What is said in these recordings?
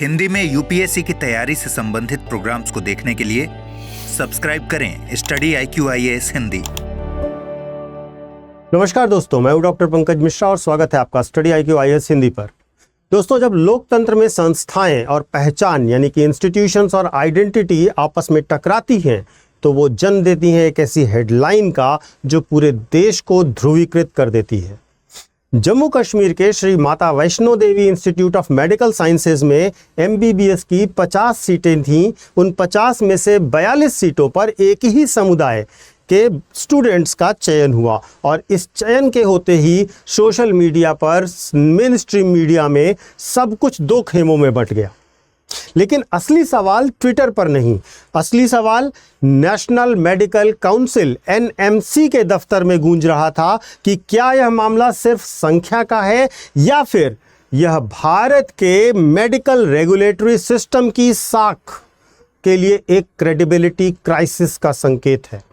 हिंदी में यूपीएससी की तैयारी से संबंधित प्रोग्राम्स को देखने के लिए सब्सक्राइब करें स्टडी IQIAS हिंदी। नमस्कार दोस्तों, मैं हूं डॉक्टर पंकज मिश्रा और स्वागत है आपका स्टडी IQIAS हिंदी पर। दोस्तों, जब लोकतंत्र में संस्थाएं और पहचान यानी कि इंस्टीट्यूशंस और आइडेंटिटी आपस में टकराती हैं तो वो जन्म देती हैं एक ऐसी हेडलाइन का जो पूरे देश को ध्रुवीकृत कर देती है। जम्मू कश्मीर के श्री माता वैष्णो देवी इंस्टीट्यूट ऑफ मेडिकल साइंसेज में MBBS की 50 सीटें थीं। उन 50 में से 42 सीटों पर एक ही समुदाय के स्टूडेंट्स का चयन हुआ और इस चयन के होते ही सोशल मीडिया पर, मेन स्ट्रीम मीडिया में सब कुछ दो खेमों में बंट गया। लेकिन असली सवाल ट्विटर पर नहीं, असली सवाल नेशनल मेडिकल काउंसिल NMC के दफ्तर में गूंज रहा था कि क्या यह मामला सिर्फ संख्या का है या फिर यह भारत के मेडिकल रेगुलेटरी सिस्टम की साख के लिए एक क्रेडिबिलिटी क्राइसिस का संकेत है।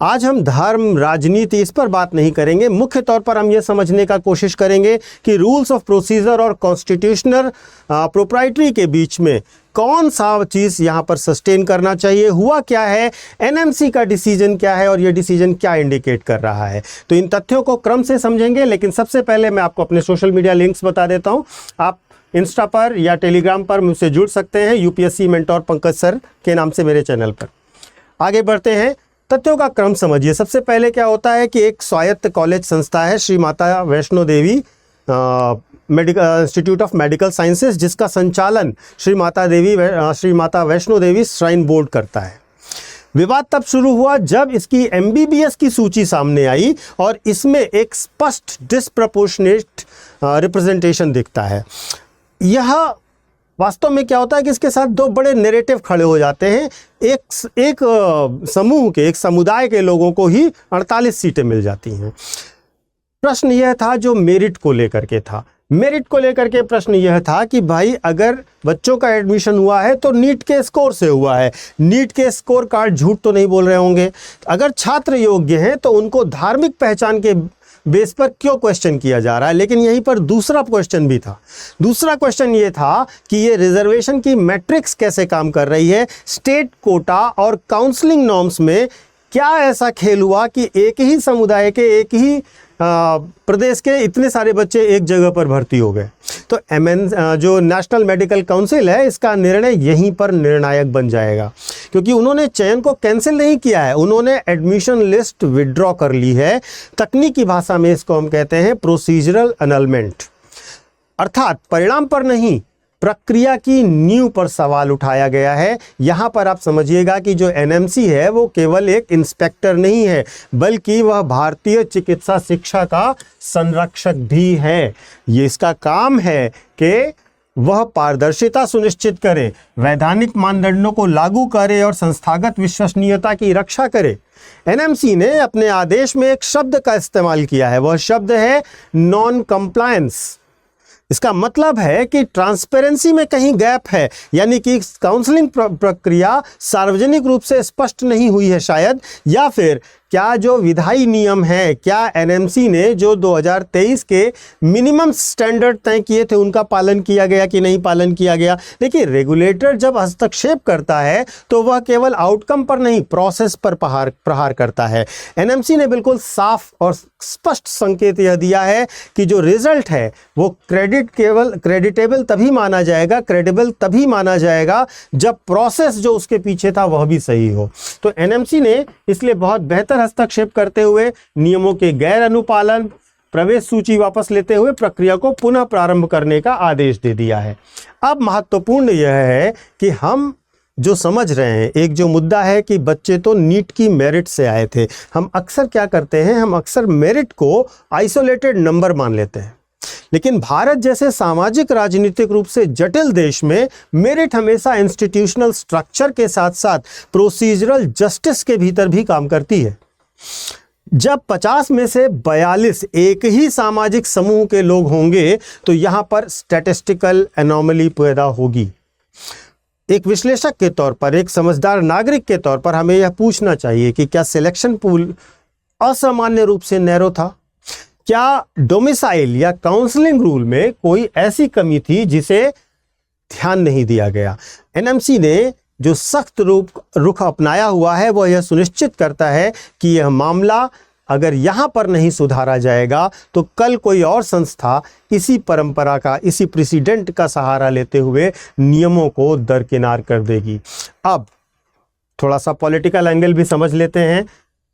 आज हम धर्म, राजनीति इस पर बात नहीं करेंगे। मुख्य तौर पर हम यह समझने का कोशिश करेंगे कि रूल्स ऑफ प्रोसीजर और कॉन्स्टिट्यूशनल प्रोप्राइटरी के बीच में कौन सा चीज़ यहाँ पर सस्टेन करना चाहिए, हुआ क्या है, NMC का डिसीजन क्या है और ये डिसीजन क्या इंडिकेट कर रहा है। तो इन तथ्यों को क्रम से समझेंगे, लेकिन सबसे पहले मैं आपको अपने सोशल मीडिया लिंक्स बता देता हूँ। आप इंस्टा पर या टेलीग्राम पर मुझसे जुड़ सकते हैं UPSC मेंटोर पंकज सर के नाम से मेरे चैनल पर। आगे बढ़ते हैं, तथ्यों का क्रम समझिए। सबसे पहले क्या होता है कि एक स्वायत्त कॉलेज संस्था है Shri Mata Vaishno Devi medical institute of medical sciences, जिसका संचालन श्री माता वैष्णो देवी श्राइन बोर्ड करता है। विवाद तब शुरू हुआ जब इसकी MBBS की सूची सामने आई और इसमें एक स्पष्ट डिस्प्रपोर्शनेट रिप्रेजेंटेशन दिखता है। यह वास्तव में क्या होता है कि इसके साथ दो बड़े नैरेटिव खड़े हो जाते हैं। एक समूह के, एक समुदाय के लोगों को ही 48 सीटें मिल जाती हैं। प्रश्न यह था जो मेरिट को लेकर के था। मेरिट को लेकर के प्रश्न यह था कि भाई अगर बच्चों का एडमिशन हुआ है तो नीट के स्कोर से हुआ है, नीट के स्कोर कार्ड झूठ तो नहीं बोल रहे होंगे। अगर छात्र योग्य हैं तो उनको धार्मिक पहचान के बेस पर क्यों क्वेश्चन किया जा रहा है। लेकिन यहीं पर दूसरा क्वेश्चन भी था। दूसरा क्वेश्चन ये था कि ये रिजर्वेशन की मैट्रिक्स कैसे काम कर रही है। स्टेट कोटा और काउंसलिंग नॉर्म्स में क्या ऐसा खेल हुआ कि एक ही समुदाय के, एक ही प्रदेश के इतने सारे बच्चे एक जगह पर भर्ती हो गए। तो जो नेशनल मेडिकल काउंसिल है, इसका निर्णय यहीं पर निर्णायक बन जाएगा, क्योंकि उन्होंने चयन को कैंसिल नहीं किया है, उन्होंने एडमिशन लिस्ट विड्रॉ कर ली है। तकनीकी भाषा में इसको हम कहते हैं प्रोसीजरल एनलमेंट, अर्थात परिणाम पर नहीं, प्रक्रिया की नींव पर सवाल उठाया गया है। यहाँ पर आप समझिएगा कि जो NMC है वो केवल एक इंस्पेक्टर नहीं है, बल्कि वह भारतीय चिकित्सा शिक्षा का संरक्षक भी है। ये इसका काम है कि वह पारदर्शिता सुनिश्चित करे, वैधानिक मानदंडों को लागू करे और संस्थागत विश्वसनीयता की रक्षा करे। NMC ने अपने आदेश में एक शब्द का इस्तेमाल किया है, वह शब्द है नॉन कंप्लायंस। इसका मतलब है कि ट्रांसपेरेंसी में कहीं गैप है, यानी कि काउंसलिंग प्रक्रिया सार्वजनिक रूप से स्पष्ट नहीं हुई है शायद, या फिर क्या जो विधायी नियम है, क्या NMC ने जो 2023 के मिनिमम स्टैंडर्ड तय किए थे उनका पालन किया गया कि नहीं पालन किया गया। देखिए, रेगुलेटर जब हस्तक्षेप करता है तो वह केवल आउटकम पर नहीं, प्रोसेस पर प्रहार करता है। NMC ने बिल्कुल साफ और स्पष्ट संकेत यह दिया है कि जो रिजल्ट है वो क्रेडिटेबल तभी माना जाएगा, क्रेडिबल तभी माना जाएगा जब प्रोसेस जो उसके पीछे था वह भी सही हो। तो NMC ने इसलिए बहुत बेहतर हस्तक्षेप करते हुए नियमों के गैर अनुपालन, प्रवेश सूची वापस लेते हुए प्रक्रिया को पुनः प्रारंभ करने का आदेश दे दिया है। अब महत्वपूर्ण यह है कि हम जो समझ रहे हैं, एक जो मुद्दा है कि बच्चे तो नीट की मेरिट से आए थे। हम अक्सर क्या करते हैं, हम अक्सर मेरिट को आइसोलेटेड नंबर मान लेते हैं, लेकिन भारत जैसे सामाजिक राजनीतिक रूप से जटिल देश में मेरिट हमेशा इंस्टीट्यूशनल स्ट्रक्चर के साथ साथ प्रोसीजरल जस्टिस के भीतर भी काम करती है। जब 50 में से 42 एक ही सामाजिक समूह के लोग होंगे तो यहां पर स्टैटिस्टिकल एनोमली पैदा होगी। एक विश्लेषक के तौर पर, एक समझदार नागरिक के तौर पर हमें यह पूछना चाहिए कि क्या सिलेक्शन पूल असामान्य रूप से नैरो था? क्या डोमिसाइल या काउंसलिंग रूल में कोई ऐसी कमी थी जिसे ध्यान नहीं दिया गया। एनएमसी ने जो सख्त रुख अपनाया हुआ है वह यह सुनिश्चित करता है कि यह मामला अगर यहाँ पर नहीं सुधारा जाएगा तो कल कोई और संस्था इसी परंपरा का, इसी प्रेसिडेंट का सहारा लेते हुए नियमों को दरकिनार कर देगी। अब थोड़ा सा पॉलिटिकल एंगल भी समझ लेते हैं।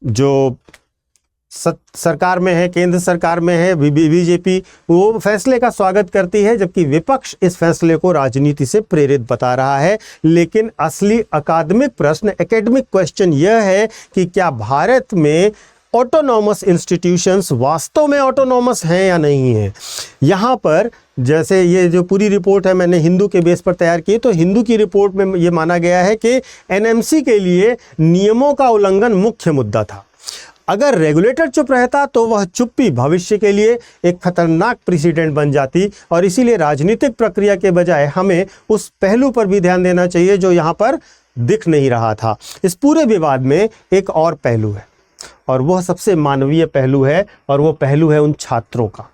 जो सरकार में है, केंद्र सरकार में है बीजेपी, वो फैसले का स्वागत करती है, जबकि विपक्ष इस फैसले को राजनीति से प्रेरित बता रहा है। लेकिन असली अकादमिक प्रश्न, एकेडमिक क्वेश्चन यह है कि क्या भारत में ऑटोनॉमस इंस्टीट्यूशंस वास्तव में ऑटोनॉमस हैं या नहीं हैं। यहाँ पर जैसे ये जो पूरी रिपोर्ट है मैंने हिंदू के बेस पर तैयार की, तो हिंदू की रिपोर्ट में ये माना गया है कि एनएमसी के लिए नियमों का उल्लंघन मुख्य मुद्दा था। अगर रेगुलेटर चुप रहता तो वह चुप्पी भविष्य के लिए एक खतरनाक प्रेसिडेंट बन जाती, और इसीलिए राजनीतिक प्रक्रिया के बजाय हमें उस पहलू पर भी ध्यान देना चाहिए जो यहाँ पर दिख नहीं रहा था। इस पूरे विवाद में एक और पहलू है, और वह सबसे मानवीय पहलू है, और वो पहलू है उन छात्रों का।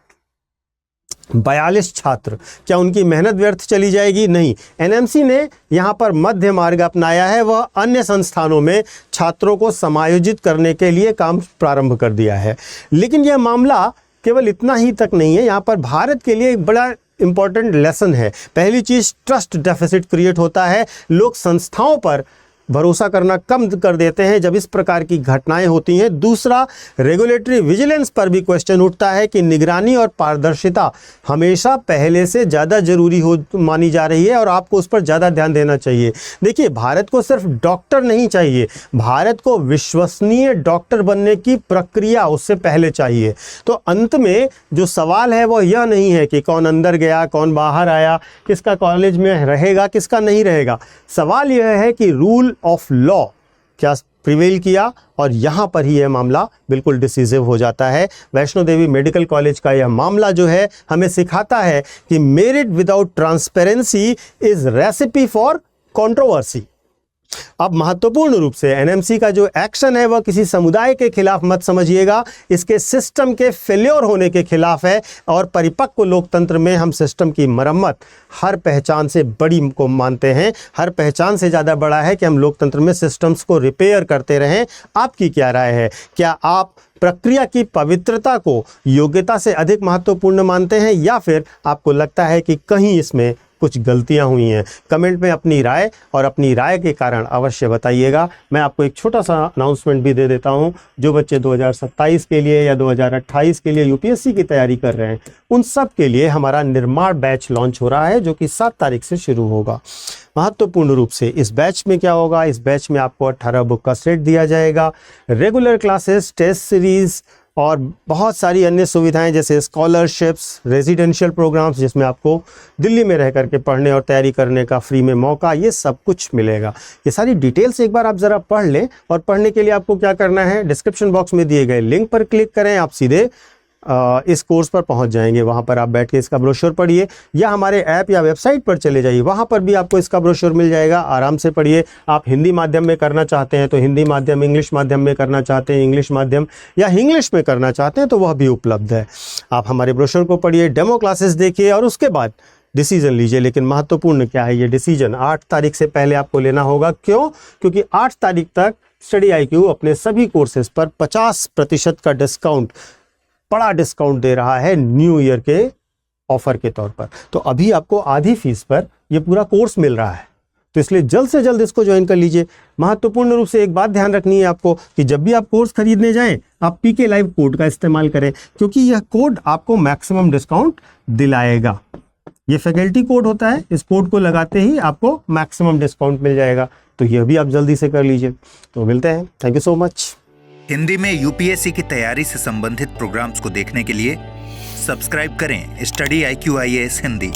42 छात्र, क्या उनकी मेहनत व्यर्थ चली जाएगी? नहीं। एनएमसी ने यहाँ पर मध्य मार्ग अपनाया है, वह अन्य संस्थानों में छात्रों को समायोजित करने के लिए काम प्रारंभ कर दिया है। लेकिन यह मामला केवल इतना ही तक नहीं है, यहाँ पर भारत के लिए एक बड़ा इंपॉर्टेंट लेसन है। पहली चीज़, ट्रस्ट डेफिसिट क्रिएट होता है। लोग संस्थाओं पर भरोसा करना कम कर देते हैं जब इस प्रकार की घटनाएं होती हैं। दूसरा, रेगुलेटरी विजिलेंस पर भी क्वेश्चन उठता है कि निगरानी और पारदर्शिता हमेशा पहले से ज़्यादा जरूरी हो मानी जा रही है, और आपको उस पर ज़्यादा ध्यान देना चाहिए। देखिए, भारत को सिर्फ डॉक्टर नहीं चाहिए, भारत को विश्वसनीय डॉक्टर बनने की प्रक्रिया उससे पहले चाहिए। तो अंत में जो सवाल है वह यह नहीं है कि कौन अंदर गया, कौन बाहर आया, किसका कॉलेज में रहेगा, किसका नहीं रहेगा। सवाल यह है कि रूल ऑफ लॉ क्या प्रिवेल किया, और यहाँ पर ही यह मामला बिल्कुल डिसीजिव हो जाता है। वैष्णो देवी मेडिकल कॉलेज का यह मामला जो है हमें सिखाता है कि merit without transparency is recipe for controversy. अब महत्वपूर्ण रूप से एनएमसी का जो एक्शन है वह किसी समुदाय के खिलाफ मत समझिएगा, इसके सिस्टम के फेल्योर होने के खिलाफ है। और परिपक्व लोकतंत्र में हम सिस्टम की मरम्मत हर पहचान से बड़ी को मानते हैं। हर पहचान से ज़्यादा बड़ा है कि हम लोकतंत्र में सिस्टम्स को रिपेयर करते रहें। आपकी क्या राय है? क्या आप प्रक्रिया की पवित्रता को योग्यता से अधिक महत्वपूर्ण मानते हैं, या फिर आपको लगता है कि कहीं इसमें कुछ गलतियां हुई हैं? कमेंट में अपनी राय और अपनी राय के कारण अवश्य बताइएगा। मैं आपको एक छोटा सा अनाउंसमेंट भी दे देता हूं। जो बच्चे 2027 के लिए या 2028 के लिए यूपीएससी की तैयारी कर रहे हैं, उन सब के लिए हमारा निर्माण बैच लॉन्च हो रहा है, जो कि 7 तारीख से शुरू होगा। महत्वपूर्ण रूप से इस बैच में क्या होगा, इस बैच में आपको 18 बुक का सेट दिया जाएगा, रेगुलर क्लासेस, टेस्ट सीरीज और बहुत सारी अन्य सुविधाएं जैसे स्कॉलरशिप्स, रेजिडेंशियल प्रोग्राम्स जिसमें आपको दिल्ली में रह करके पढ़ने और तैयारी करने का फ्री में मौका, ये सब कुछ मिलेगा। ये सारी डिटेल्स एक बार आप ज़रा पढ़ लें, और पढ़ने के लिए आपको क्या करना है, डिस्क्रिप्शन बॉक्स में दिए गए लिंक पर क्लिक करें, आप सीधे इस कोर्स पर पहुंच जाएंगे। वहां पर आप बैठ के इसका ब्रोशर पढ़िए, या हमारे ऐप या वेबसाइट पर चले जाइए, वहां पर भी आपको इसका ब्रोशर मिल जाएगा। आराम से पढ़िए। आप हिंदी माध्यम में करना चाहते हैं तो हिंदी माध्यम, इंग्लिश माध्यम में करना चाहते हैं इंग्लिश माध्यम, या इंग्लिश में करना चाहते हैं तो वह भी उपलब्ध है। आप हमारे ब्रोशर को पढ़िए, डेमो क्लासेस देखिए, और उसके बाद डिसीजन लीजिए। लेकिन महत्वपूर्ण क्या है, ये डिसीजन 8 तारीख से पहले आपको लेना होगा। क्यों? क्योंकि 8 तारीख तक स्टडी IQ अपने सभी कोर्सेज पर 50% का डिस्काउंट, बड़ा डिस्काउंट दे रहा है न्यू ईयर के ऑफर के तौर पर। तो अभी आपको आधी फीस पर यह पूरा कोर्स मिल रहा है, तो इसलिए जल्द से जल्द इसको ज्वाइन कर लीजिए। महत्वपूर्ण रूप से एक बात ध्यान रखनी है आपको कि जब भी आप कोर्स खरीदने जाएं, आप PK लाइव कोड का इस्तेमाल करें, क्योंकि यह कोड आपको मैक्सिमम डिस्काउंट दिलाएगा। ये फैकल्टी कोड होता है, इस कोड को लगाते ही आपको मैक्सिमम डिस्काउंट मिल जाएगा। तो यह भी आप जल्दी से कर लीजिए। तो मिलते हैं, thank you so much. Hindi में यूपीएससी की तैयारी से संबंधित प्रोग्राम्स को देखने के लिए सब्सक्राइब करें स्टडी IQ IAS हिंदी।